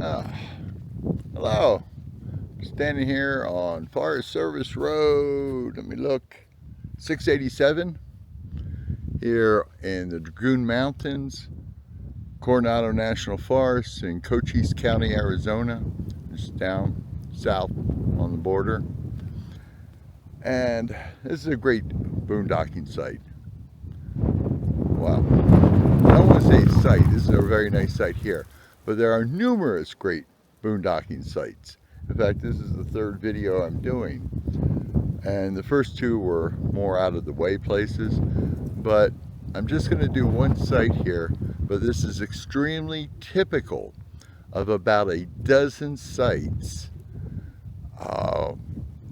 Ah, hello. Standing here on Forest Service Road. Let me look. 687 here in the Dragoon Mountains, Coronado National Forest in Cochise County, Arizona. Just down south on the border. And this is a great boondocking site. Wow. I don't want to say site. This is a very nice site here. But there are numerous great boondocking sites. In fact, this is the third video I'm doing. And the first two were more out of the way places. But I'm just going to do one site here. But this is extremely typical of about a dozen sites.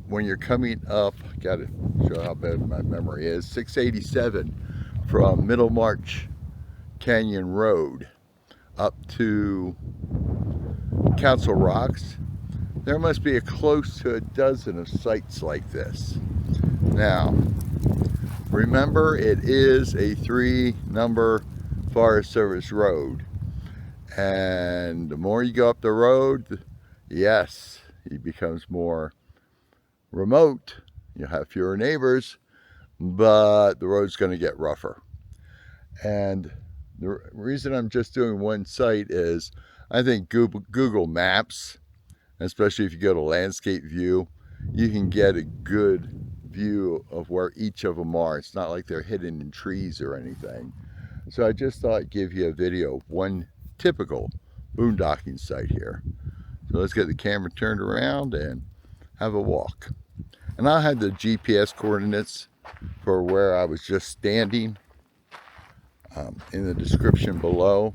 When you're coming up, got to show how bad my memory is, 687 from Middlemarch Canyon Road up to Council Rocks. There must be close to a dozen of sites like this. Now, remember, it is a 3-number Forest Service road. And the more you go up the road, yes, it becomes more remote. You'll have fewer neighbors, but the road's going to get rougher. And the reason I'm just doing one site is I think Google Maps, especially if you go to landscape view, you can get a good view of where each of them are. It's not like they're hidden in trees or anything. So I just thought I'd give you a video of one typical boondocking site here. So let's get the camera turned around and have a walk. And I'll have the GPS coordinates for where I was just standing in the description below.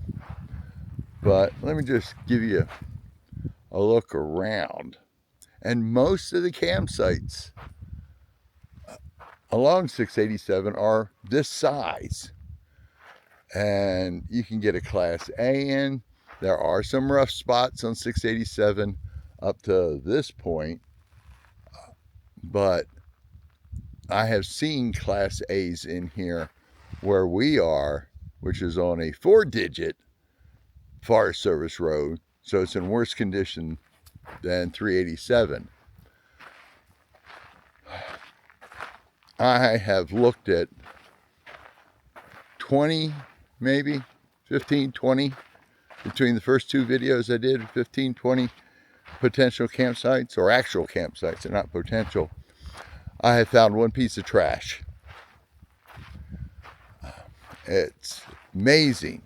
But let me just give you a look around. And most of the campsites along 687 are this size. And you can get a Class A in. There are some rough spots on 687 up to this point. But I have seen Class A's in here where we are, which is on a 4-digit Forest Service road. So it's in worse condition than 387. I have looked at 20, maybe 15, 20, between the first two videos I did, 15, 20 potential campsites, or actual campsites, and not potential. I have found one piece of trash. It's amazing.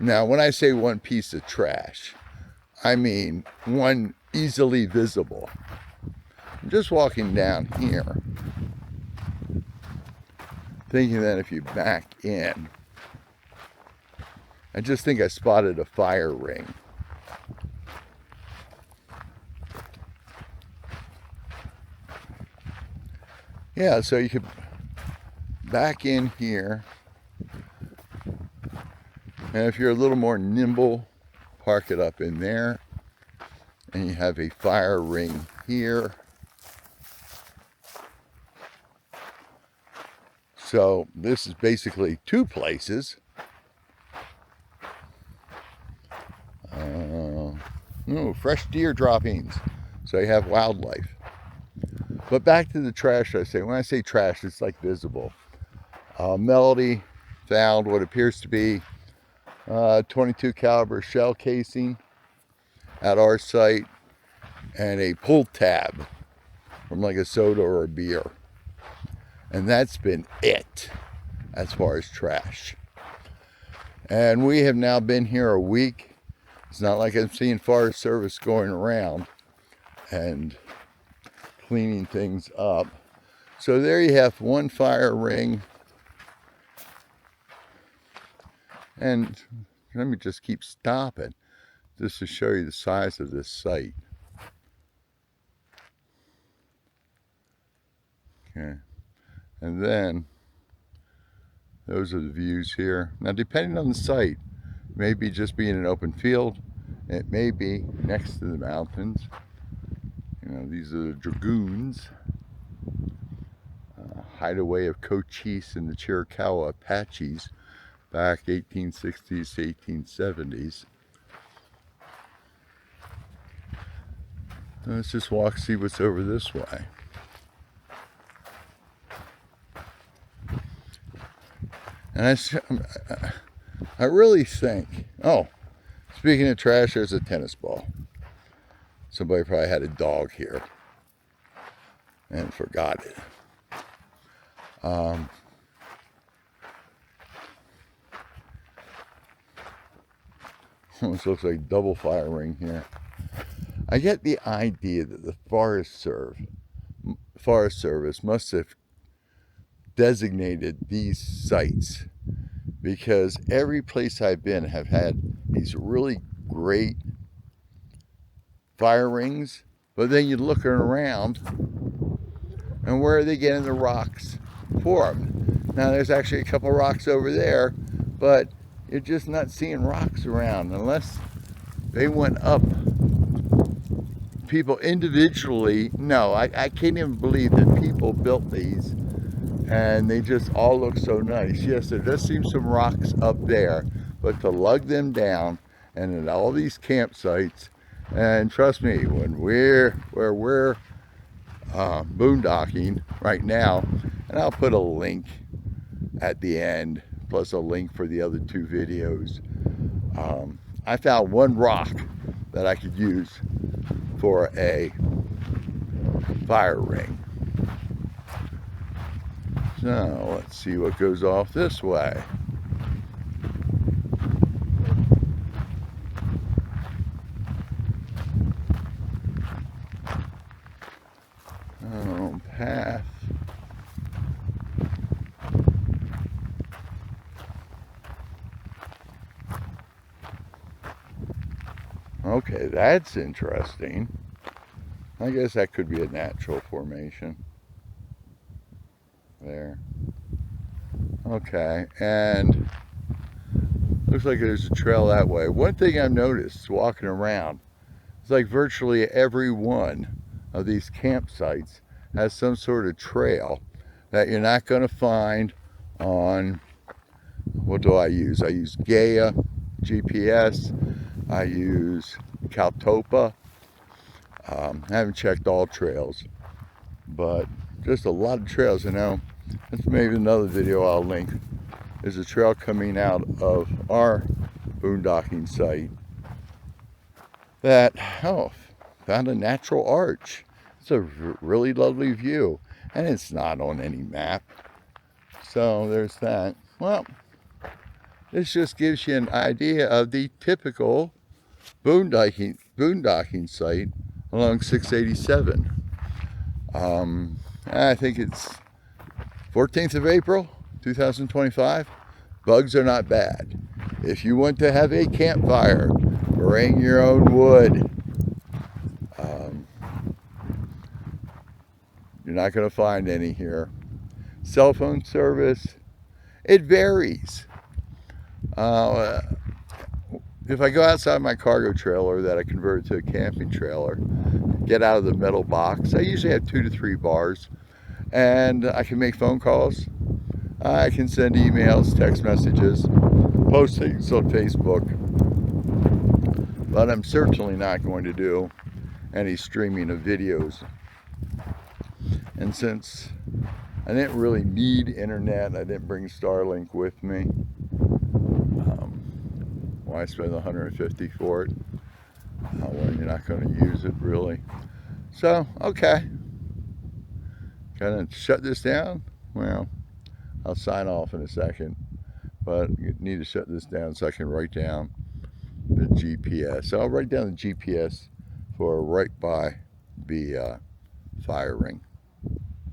Now, when I say one piece of trash, I mean one easily visible. I'm just walking down here, thinking that if you back in, I just think I spotted a fire ring. Yeah, so you could back in here, and if you're a little more nimble, park it up in there, and you have a fire ring here. So this is basically two places. Fresh deer droppings, so you have wildlife. But back to the trash, I say. When I say trash, it's like visible. Melody found what appears to be 22 caliber shell casing at our site, and a pull tab from like a soda or a beer. And that's been it as far as trash. And we have now been here a week. It's not like I'm seeing Forest Service going around and cleaning things up. So there you have one fire ring. And let me just keep stopping just to show you the size of this site. Okay. And then those are the views here. Now, depending on the site, it may be just being an open field. It may be next to the mountains. You know, these are the Dragoons, hideaway of Cochise and the Chiricahua Apaches back 1860s to 1870s. Let's just walk, see what's over this way. And I really think, oh, speaking of trash, there's a tennis ball. Somebody probably had a dog here and forgot it. Almost looks like double firing here. I get the idea that the Forest Service must have designated these sites because every place I've been have had these really great fire rings, but then you're looking around and where are they getting the rocks for them? Now there's actually a couple rocks over there, but you're just not seeing rocks around unless they went up. People individually, no, I can't even believe that people built these and they just all look so nice. Yes, there does seem some rocks up there, but to lug them down and at all these campsites, and trust me, when we're boondocking right now, and I'll put a link at the end, plus a link for the other two videos. I found one rock that I could use for a fire ring. So let's see what goes off this way. Oh, path. Okay, that's interesting. I guess that could be a natural formation. There. Okay, and looks like there's a trail that way. One thing I've noticed walking around, it's like virtually every one of these campsites has some sort of trail that you're not going to find on, what do I use? I use Gaia GPS, I use Caltopa. I haven't checked all trails, but just a lot of trails. You know, that's maybe another video I'll link. There's a trail coming out of our boondocking site that, oh, found a natural arch. It's a really lovely view, and it's not on any map. So there's that. Well, this just gives you an idea of the typical boondocking site along 687. I think it's 14th of April, 2025. Bugs are not bad. If you want to have a campfire, bring your own wood. You're not going to find any here. Cell phone service, it varies. If I go outside my cargo trailer that I converted to a camping trailer, get out of the metal box, I usually have 2 to 3 bars, and I can make phone calls, I can send emails, text messages, post things on Facebook, but I'm certainly not going to do any streaming of videos. And since I didn't really need internet, I didn't bring Starlink with me, why spend $150 for it when you're not going to use it really? So, okay. Gonna shut this down? Well, I'll sign off in a second, but you need to shut this down so I can write down the GPS. So I'll write down the GPS for right by the fire ring.